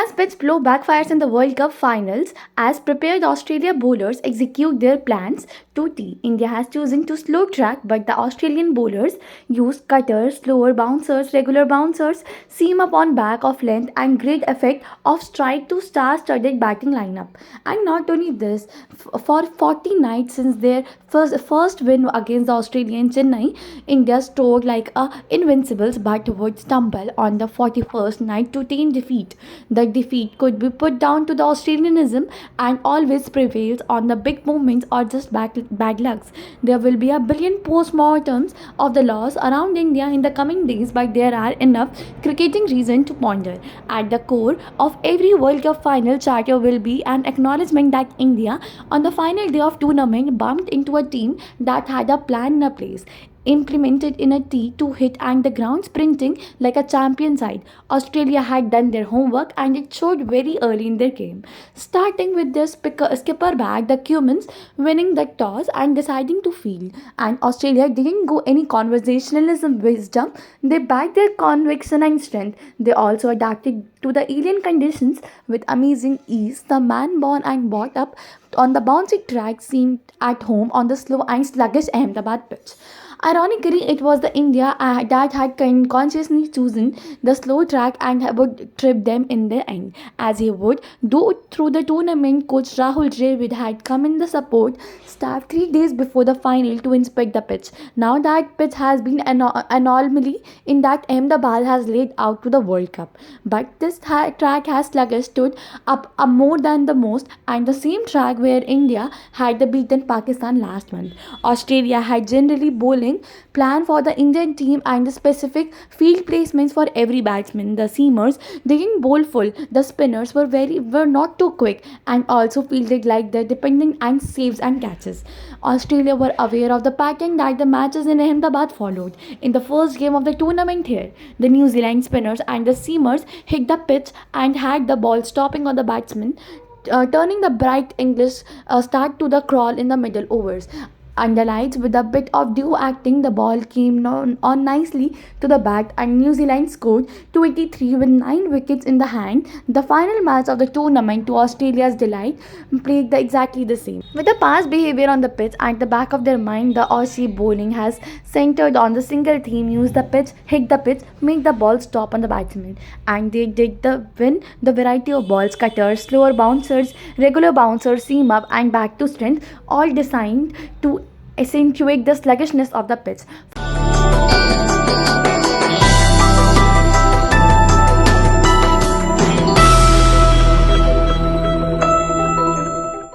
India's pitch ploy backfires in the World Cup finals as prepared Australia bowlers execute their plans to T. India has chosen to slow track, but the Australian bowlers use cutters, slower bouncers, regular bouncers, seam up on back of length, and great effect of strike to star-studded batting lineup. And not only this, for 40 nights since their first win against the Australian Chennai, India strode like a invincibles but would stumble on the 41st night to tame defeat. The defeat could be put down to the Australianism and always prevails on the big moments or just bad lucks. There will be a billion post-mortems of the loss around India in the coming days, but there are enough cricketing reason to ponder. At the core of every World Cup final charter will be an acknowledgement that India, on the final day of tournament, bumped into a team that had a plan in place, implemented in a tee to hit and the ground sprinting like a champion side. Australia had done their homework and it showed very early in their game. Starting with their skipper bag, the Cumans winning the toss and deciding to field. And Australia didn't go any conversationalism wisdom, they backed their conviction and strength. They also adapted to the alien conditions with amazing ease. The man born and brought up on the bouncy track seemed at home on the slow and sluggish Ahmedabad pitch. Ironically, it was the India that had consciously chosen the slow track and would trip them in the end, as he would do through the tournament. Coach Rahul Dravid had come in the support staff 3 days before the final to inspect the pitch. Now that pitch has been an anomaly in that Ahmedabad has laid out to the World Cup, but this track has sluggish stood up more than the most, and the same track where India had the beaten Pakistan last month. Australia had generally bowling plan for the Indian team and the specific field placements for every batsman. The seamers didn't bowl full. The spinners were not too quick and also fielded like the dependent and saves and catches. Australia were aware of the pattern that the matches in Ahmedabad followed. In the first game of the tournament here, the New Zealand spinners and the seamers hit the pitch and had the ball stopping on the batsman, turning the bright English start to the crawl in the middle overs. Under lights, with a bit of due acting, the ball came on nicely to the bat and New Zealand scored 283 with 9 wickets in the hand. The final match of the tournament, to Australia's delight, played exactly the same. With the past behaviour on the pitch at the back of their mind, the Aussie bowling has centred on the single theme: use the pitch, hit the pitch, make the ball stop on the batsman. And they did win the variety of balls: cutters, slower bouncers, regular bouncers, seam up and back to strength, all designed to accentuate the sluggishness of the pitch.